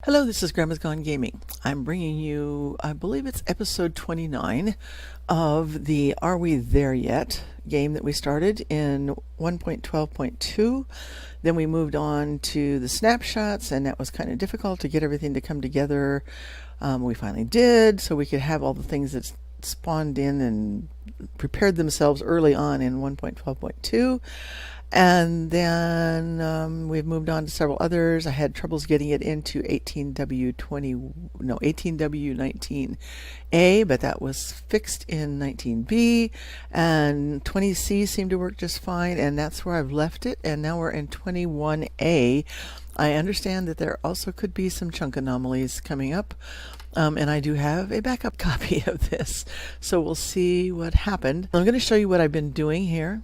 Hello, this is Grandma's Gone Gaming. I'm bringing you, I believe it's episode 29 of the Are We There Yet game that we started in 1.12.2. Then we moved on to the snapshots, and that was kind of difficult to get everything to come together. We finally did, so we could have all the things that spawned in and prepared themselves early on in 1.12.2. And then we've moved on to several others. I had troubles getting it into 18W19A, but that was fixed in 19B, and 20C seemed to work just fine, and that's where I've left it. And now we're in 21A. I understand that there also could be some chunk anomalies coming up, and I do have a backup copy of this, so we'll see what happened. I'm going to show you what I've been doing here.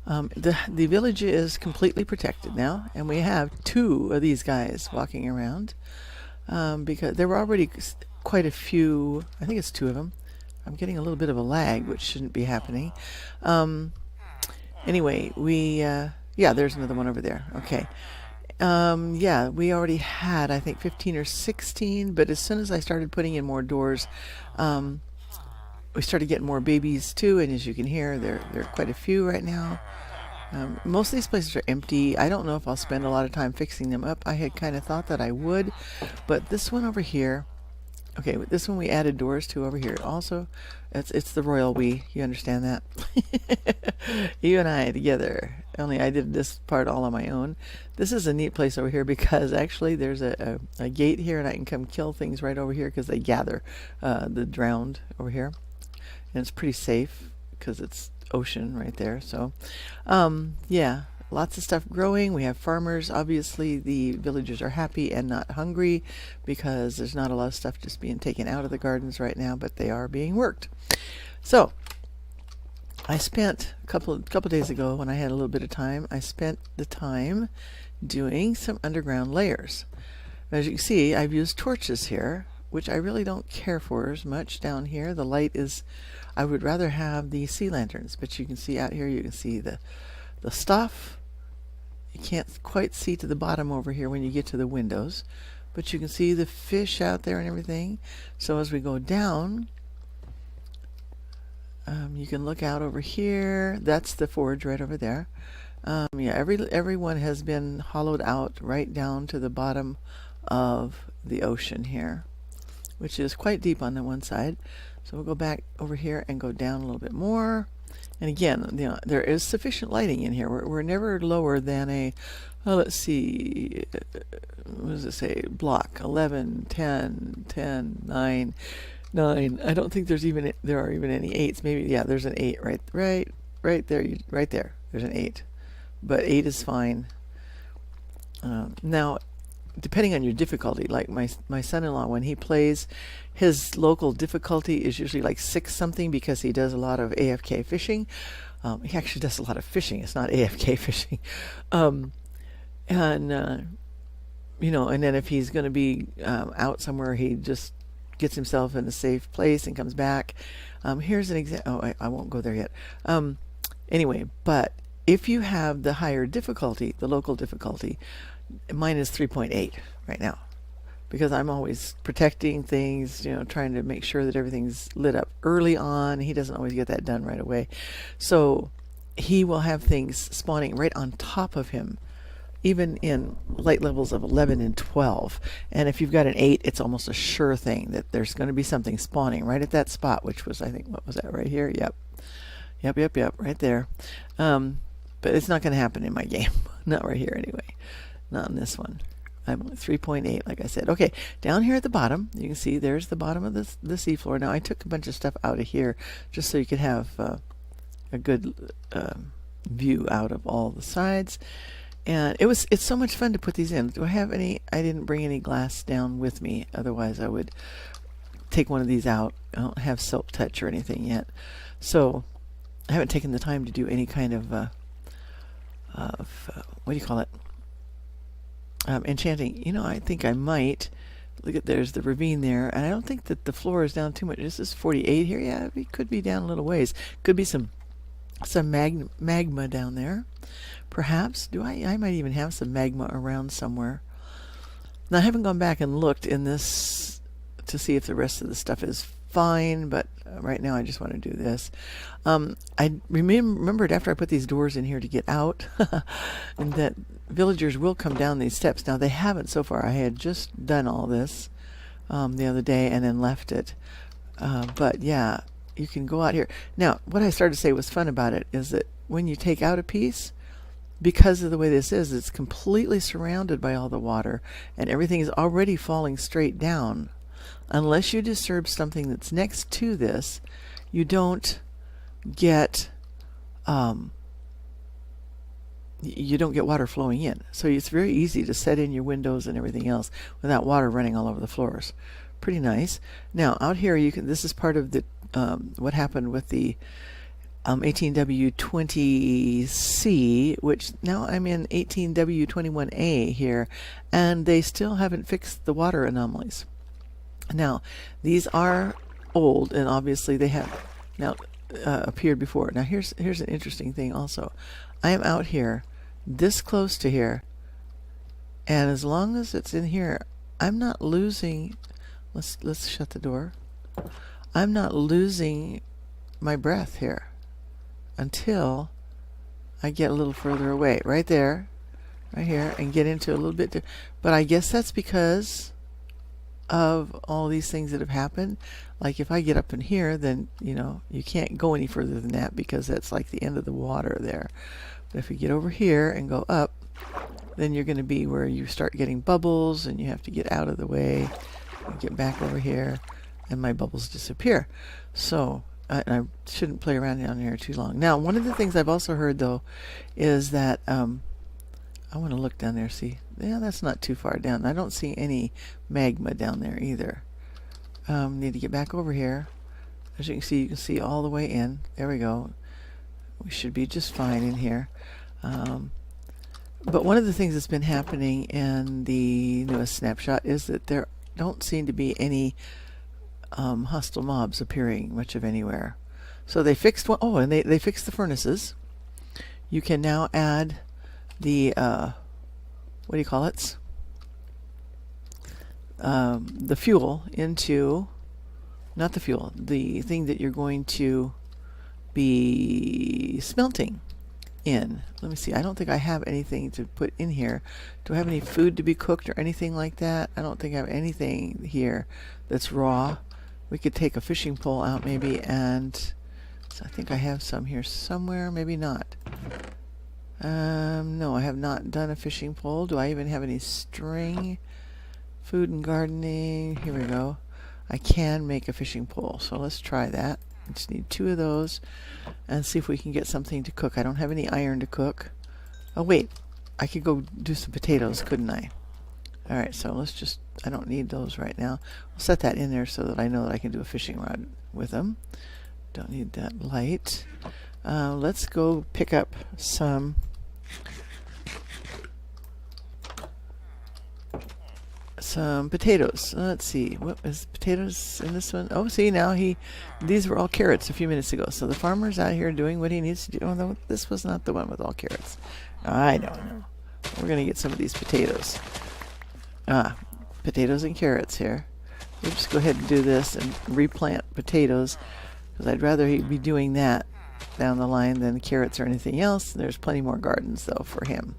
The village is completely protected now, and we have two of these guys walking around because there were already quite a few. I think it's two of them. I'm getting a little bit of a lag, which shouldn't be happening. Anyway, yeah, there's another one over there. Okay. Yeah, we already had, I think, 15 or 16, but as soon as I started putting in more doors, we started getting more babies too, and as you can hear, there are quite a few right now. Most of these places are empty. I don't know if I'll spend a lot of time fixing them up. I had kind of thought that I would, but this one over here, okay, this one we added doors to over here. Also, it's the royal we. You understand that? You and I together. Only I did this part all on my own. This is a neat place over here because actually there's a gate here, and I can come kill things right over here because they gather the drowned over here. And it's pretty safe because it's ocean right there. So yeah, lots of stuff growing. We have farmers. Obviously the villagers are happy and not hungry because there's not a lot of stuff just being taken out of the gardens right now, but they are being worked. So I spent a couple days ago, when I had a little bit of time, I spent the time doing some underground layers. As you can see, I've used torches here, which I really don't care for as much down here. The light is, I would rather have the sea lanterns, but you can see out here, you can see the stuff. You can't quite see to the bottom over here when you get to the windows, but you can see the fish out there and everything. So as we go down, you can look out over here. That's the forge right over there. Yeah, everyone has been hollowed out right down to the bottom of the ocean here, which is quite deep on the one side. So we'll go back over here and go down a little bit more. And again, you know, there is sufficient lighting in here. We're never lower than a, let's see, what does it say? Block 11, 10, 10, 9, 9. I don't think there are even any 8s. Maybe, yeah, there's an 8 right there. Right there. There's an 8, but 8 is fine. Now, depending on your difficulty, like my son-in-law, when he plays, his local difficulty is usually like 6 something because he does a lot of AFK fishing. He actually does a lot of fishing. It's not AFK fishing. You know, and then if he's going to be out somewhere, he just gets himself in a safe place and comes back. Here's an example. Oh, I won't go there yet. Anyway, but if you have the higher difficulty, the local difficulty, mine is 3.8 right now because I'm always protecting things, you know, trying to make sure that everything's lit up early on. He doesn't always get that done right away. So he will have things spawning right on top of him, even in light levels of 11 and 12. And if you've got an 8, it's almost a sure thing that there's going to be something spawning right at that spot, which was, I think, what was that right here? Yep, right there. But it's not going to happen in my game. Not right here anyway. Not in this one. I'm 3.8, like I said. Okay, down here at the bottom, you can see there's the bottom of the seafloor. Now, I took a bunch of stuff out of here just so you could have a good view out of all the sides. And it's so much fun to put these in. Do I have any? I didn't bring any glass down with me. Otherwise, I would take one of these out. I don't have silk touch or anything yet. So I haven't taken the time to do any kind of what do you call it? Enchanting. You know, I think I might. Look at, there's the ravine there, and I don't think that the floor is down too much. This is 48 here. Yeah, it could be down a little ways. Could be some magma down there. Perhaps. I might even have some magma around somewhere. Now, I haven't gone back and looked in this to see if the rest of the stuff is fine, but right now I just want to do this. I remembered after I put these doors in here to get out, and that villagers will come down these steps. Now, they haven't so far. I had just done all this the other day and then left it. But yeah, you can go out here. Now, what I started to say was fun about it is that when you take out a piece, because of the way this is, it's completely surrounded by all the water, and everything is already falling straight down. Unless you disturb something that's next to this, you don't get water flowing in. So it's very easy to set in your windows and everything else without water running all over the floors. Pretty nice. Now out here, this is part of the what happened with the 18W20C, which now I'm in 18W21A here, and they still haven't fixed the water anomalies. Now, these are old, and obviously they have now appeared before. Now, here's an interesting thing also. I am out here, this close to here, and as long as it's in here, I'm not losing. Let's shut the door. I'm not losing my breath here until I get a little further away. Right there, right here, and get into a little bit. But I guess that's because of all these things that have happened. Like if I get up in here, then you can't go any further than that because that's like the end of the water there. But if you get over here and go up, then you're going to be where you start getting bubbles, and you have to get out of the way and get back over here, and my bubbles disappear. So I shouldn't play around down here too long. Now, one of the things I've also heard though is that I want to look down there, see. Yeah, that's not too far down. I don't see any magma down there either. Need to get back over here. As you can see all the way in. There we go. We should be just fine in here. But one of the things that's been happening in the newest snapshot is that there don't seem to be any hostile mobs appearing much of anywhere. So they fixed one. Oh, and they fixed the furnaces. You can now add the what do you call it? The fuel into, not the fuel, the thing that you're going to be smelting in. Let me see. I don't think I have anything to put in here. Do I have any food to be cooked or anything like that? I don't think I have anything here that's raw. We could take a fishing pole out maybe, and so I think I have some here somewhere. Maybe not. No, I have not done a fishing pole. Do I even have any string? Food and gardening. Here we go. I can make a fishing pole, so let's try that. I just need 2 of those and see if we can get something to cook. I don't have any iron to cook. Oh wait, I could go do some potatoes, couldn't I? Alright, so let's just, I don't need those right now. I'll set that in there so that I know that I can do a fishing rod with them. Don't need that light. Let's go pick up some potatoes. Let's see, what is potatoes in this one? Oh, see, now these were all carrots a few minutes ago. So the farmer's out here doing what he needs to do. Oh, no, this was not the one with all carrots. I don't know. We're going to get some of these potatoes. Potatoes and carrots here. We'll just go ahead and do this and replant potatoes, because I'd rather he be doing that down the line than carrots or anything else. There's plenty more gardens though for him.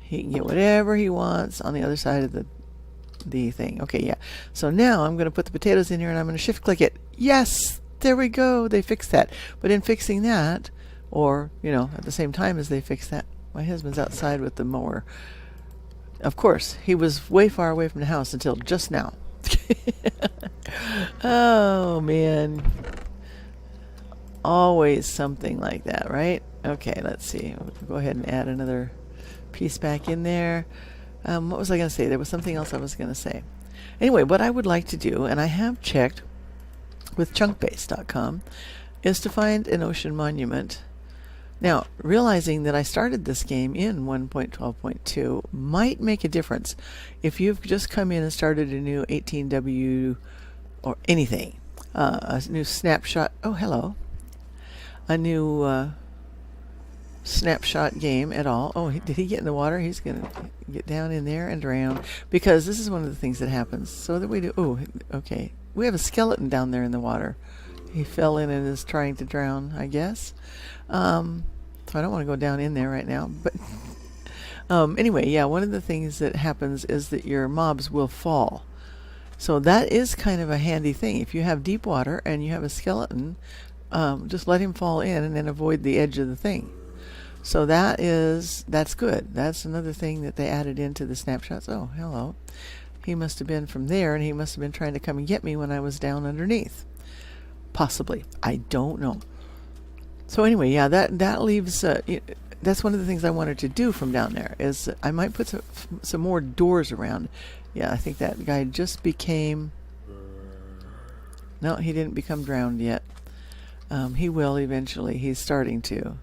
He can get whatever he wants on the other side of the thing. Okay, yeah. So now I'm going to put the potatoes in here, and I'm going to shift click it. Yes, there we go. They fixed that. But in fixing that, or at the same time as they fixed that, my husband's outside with the mower. Of course, he was way far away from the house until just now. Oh man, always something like that, right? Okay, let's see. We'll go ahead and add another piece back in there. What was I going to say? There was something else I was going to say. Anyway, what I would like to do, and I have checked with chunkbase.com, is to find an ocean monument. Now, realizing that I started this game in 1.12.2 might make a difference. If you've just come in and started a new 18W or anything, a new snapshot, oh hello, a new snapshot game at all. Oh, did he get in the water? He's going to get down in there and drown, because this is one of the things that happens. So that we do. Oh, okay. We have a skeleton down there in the water. He fell in and is trying to drown, I guess. So I don't want to go down in there right now. But anyway, yeah, one of the things that happens is that your mobs will fall. So that is kind of a handy thing. If you have deep water and you have a skeleton, just let him fall in and then avoid the edge of the thing. So that's good. That's another thing that they added into the snapshots. Oh, hello. He must have been from there, and he must have been trying to come and get me when I was down underneath. Possibly. I don't know. So anyway, yeah, that leaves... that's one of the things I wanted to do from down there, is I might put some more doors around. Yeah, I think that guy just became... No, he didn't become drowned yet. He will eventually. He's starting to.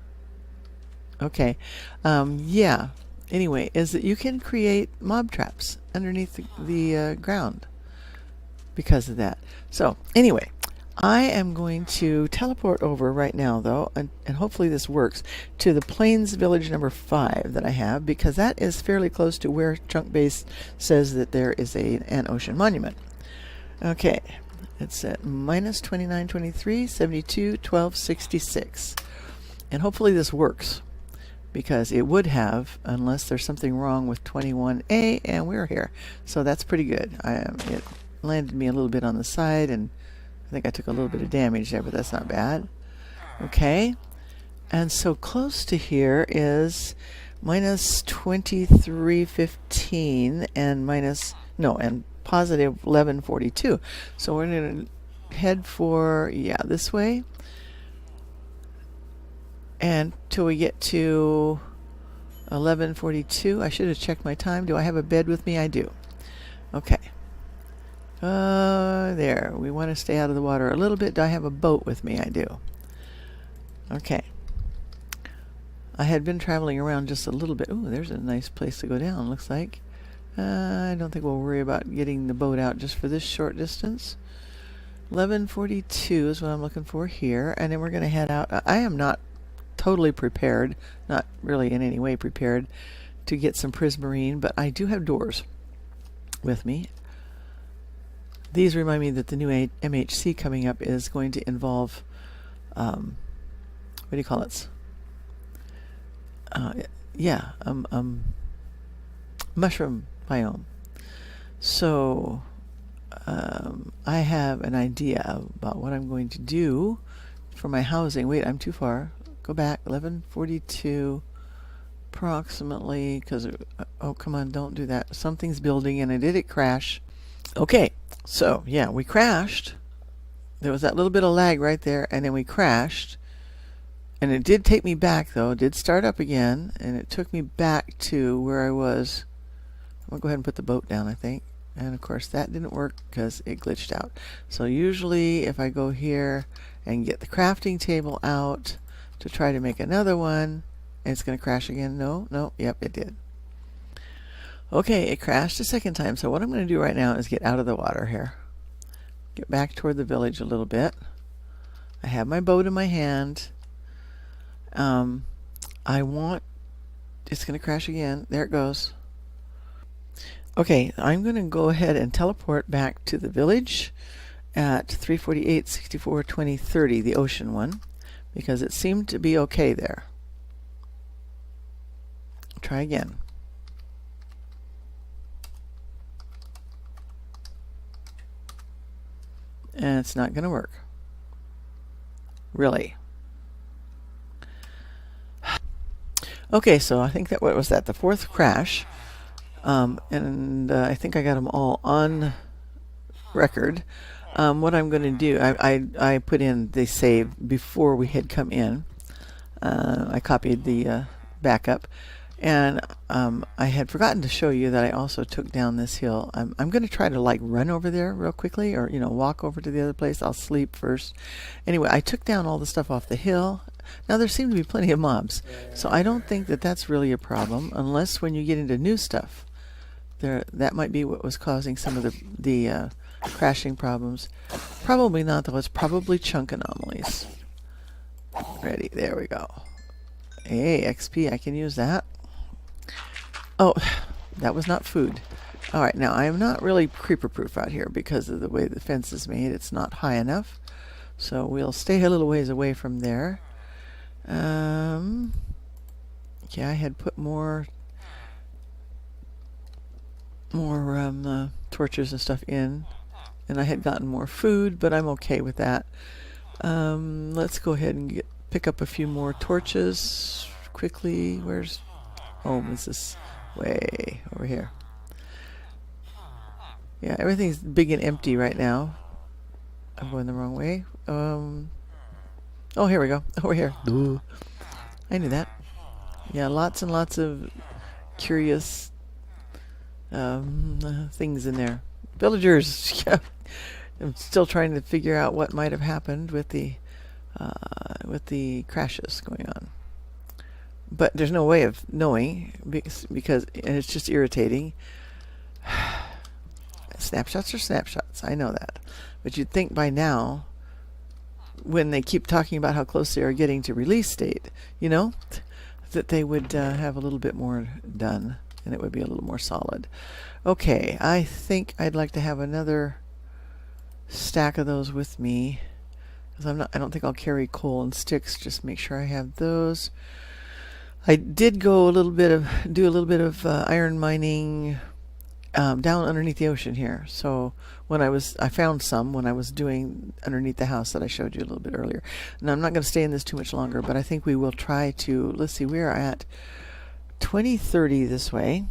Okay. Yeah. Anyway, is that you can create mob traps underneath the ground because of that. So, anyway, I am going to teleport over right now, though, and hopefully this works, to the Plains Village number 5 that I have, because that is fairly close to where Chunk Base says that there is an ocean monument. Okay. It's at minus 2923, 72, 12, 66. And hopefully this works, because it would have, unless there's something wrong with 21A, and we're here. So that's pretty good. It landed me a little bit on the side, and I think I took a little bit of damage there, but that's not bad. Okay. And so close to here is minus 2315 and positive 1142. So we're going to head for, this way. And till we get to 1142, I should have checked my time. Do I have a bed with me? I do. Okay. There. We want to stay out of the water a little bit. Do I have a boat with me? I do. Okay. I had been traveling around just a little bit. Ooh, there's a nice place to go down, looks like. I don't think we'll worry about getting the boat out just for this short distance. 1142 is what I'm looking for here. And then we're going to head out. I am not totally prepared, not really in any way prepared, to get some prismarine, but I do have doors with me. These remind me that the new MHC coming up is going to involve, what do you call it? Mushroom biome. So I have an idea about what I'm going to do for my housing. Wait, I'm too far. Go back. 1142 approximately, because oh, come on, don't do that. Something's building, and did it crash? Okay, so yeah, we crashed. There was that little bit of lag right there, and then we crashed. And it did take me back, though. It did start up again, and it took me back to where I was. I'm going to go ahead and put the boat down, I think. And, of course, that didn't work because it glitched out. So usually if I go here and get the crafting table out to try to make another one, and it's going to crash again. No, yep, it did. Okay, it crashed a second time. So what I'm going to do right now is get out of the water here. Get back toward the village a little bit. I have my boat in my hand. It's going to crash again. There it goes. Okay, I'm going to go ahead and teleport back to the village at 348, 64, 20, 30, the ocean one, because it seemed to be okay there. Try again. And it's not going to work. Really. Okay, so I think what was that? The fourth crash. And I think I got them all on record. What I'm going to do, I put in the save before we had come in. I copied the backup. And I had forgotten to show you that I also took down this hill. I'm going to try to run over there real quickly, or walk over to the other place. I'll sleep first. Anyway, I took down all the stuff off the hill. Now there seem to be plenty of mobs, so I don't think that that's really a problem, unless when you get into new stuff. That might be what was causing some of the crashing problems. Probably not, though. It's probably chunk anomalies. Ready? There we go. Hey, XP, I can use that. Oh, that was not food. Alright, now I am not really creeper-proof out here because of the way the fence is made. It's not high enough. So we'll stay a little ways away from there. Yeah, I had put more torches and stuff in, and I had gotten more food, but I'm okay with that. Let's go ahead and pick up a few more torches quickly. Where's home? Is this way over here? Yeah, everything's big and empty right now. I'm going the wrong way. Oh, here we go. Over here. Ooh. I knew that. Yeah, lots and lots of curious things in there. Villagers. Yeah. I'm still trying to figure out what might have happened with the crashes going on. But there's no way of knowing because and it's just irritating. Snapshots are snapshots. I know that. But you'd think by now, when they keep talking about how close they are getting to release date, you know, that they would have a little bit more done and it would be a little more solid. Okay, I think I'd like to have another stack of those with me because I don't think I'll carry coal and sticks. Just make sure I have those. I did go do a little bit of iron mining down underneath the ocean here. So I found some when I was doing underneath the house that I showed you a little bit earlier. Now I'm not going to stay in this too much longer, but I think we will try to, let's see, we are at 2030 this way.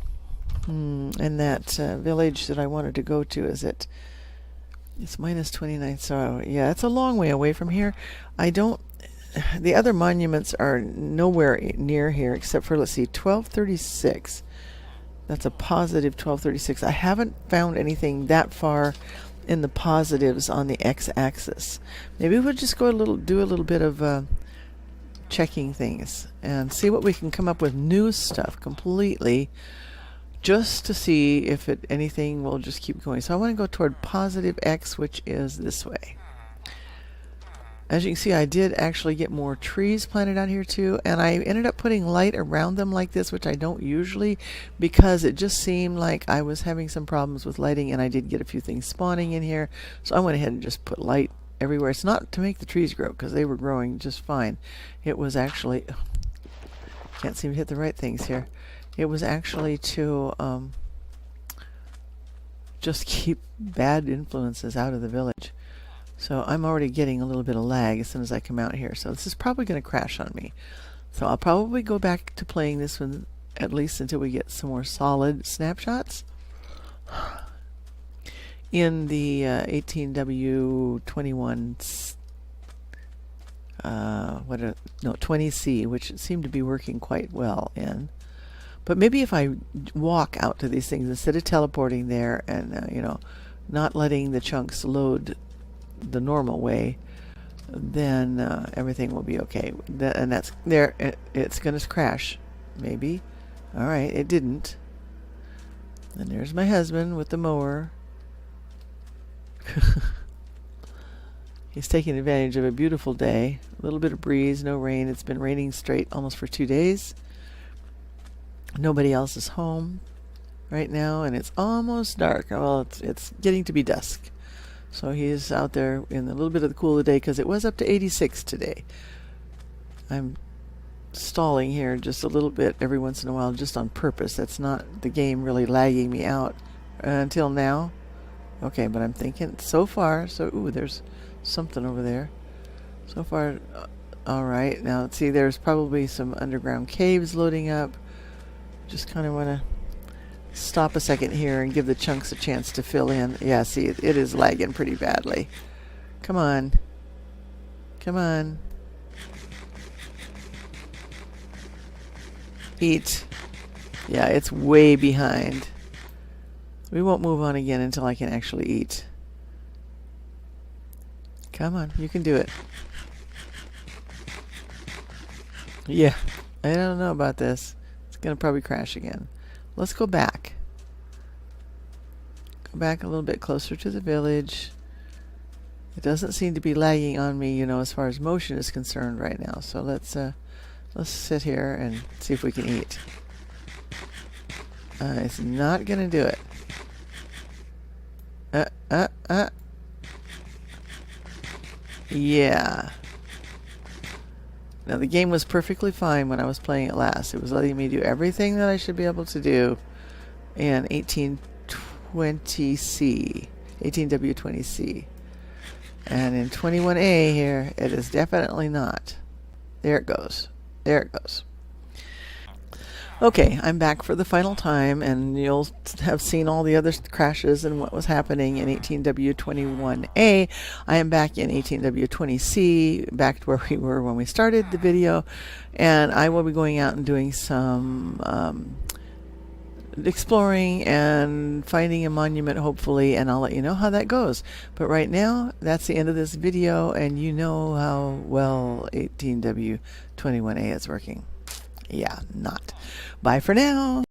And that village that I wanted to go to it's minus 29. So yeah, it's a long way away from here. The other monuments are nowhere near here except for, let's see, 1236. That's a positive 1236. I haven't found anything that far in the positives on the x-axis. Maybe we'll just do a little bit of checking things and see what we can come up with new stuff completely, just to see if anything will just keep going. So I want to go toward positive x, which is this way. As you can see, I did actually get more trees planted out here too, and I ended up putting light around them like this, which I don't usually, because it just seemed like I was having some problems with lighting, and I did get a few things spawning in here, so I went ahead and just put light everywhere. It's not to make the trees grow, because they were growing just fine. It was actually, can't seem to hit the right things here. It was actually to just keep bad influences out of the village. So I'm already getting a little bit of lag as soon as I come out here. So this is probably going to crash on me. So I'll probably go back to playing this one at least until we get some more solid snapshots. In the 18W21, 20C, which seemed to be working quite well in. But maybe if I walk out to these things instead of teleporting there and, not letting the chunks load the normal way, then everything will be okay. And that's there. It's going to crash, maybe. All right, it didn't. And there's my husband with the mower. He's taking advantage of a beautiful day. A little bit of breeze, no rain. It's been raining straight almost for 2 days. Nobody else is home right now, and it's almost dark. Well, it's getting to be dusk. So he's out there in a little bit of the cool of the day because it was up to 86 today. I'm stalling here just a little bit every once in a while just on purpose. That's not the game really lagging me out until now. Okay, but I'm thinking so far. So, ooh, there's something over there. So far, all right. Now, let's see, there's probably some underground caves loading up. Just kind of want to stop a second here and give the chunks a chance to fill in. Yeah, see, it is lagging pretty badly. Come on. Come on. Eat. Yeah, it's way behind. We won't move on again until I can actually eat. Come on, you can do it. Yeah, I don't know about this. It's going to probably crash again. Let's go back. Go back a little bit closer to the village. It doesn't seem to be lagging on me, as far as motion is concerned right now. So let's Let's sit here and see if we can eat. It's not going to do it. Yeah. Now the game was perfectly fine when I was playing it last. It was letting me do everything that I should be able to do in 1820C, 18W20C. And in 21A here, it is definitely not. There it goes. There it goes. Okay, I'm back for the final time, and you'll have seen all the other crashes and what was happening in 18W21A. I am back in 18W20C, back to where we were when we started the video, and I will be going out and doing some exploring and finding a monument, hopefully, and I'll let you know how that goes. But right now, that's the end of this video, and you know how well 18W21A is working. Yeah, not. Bye for now.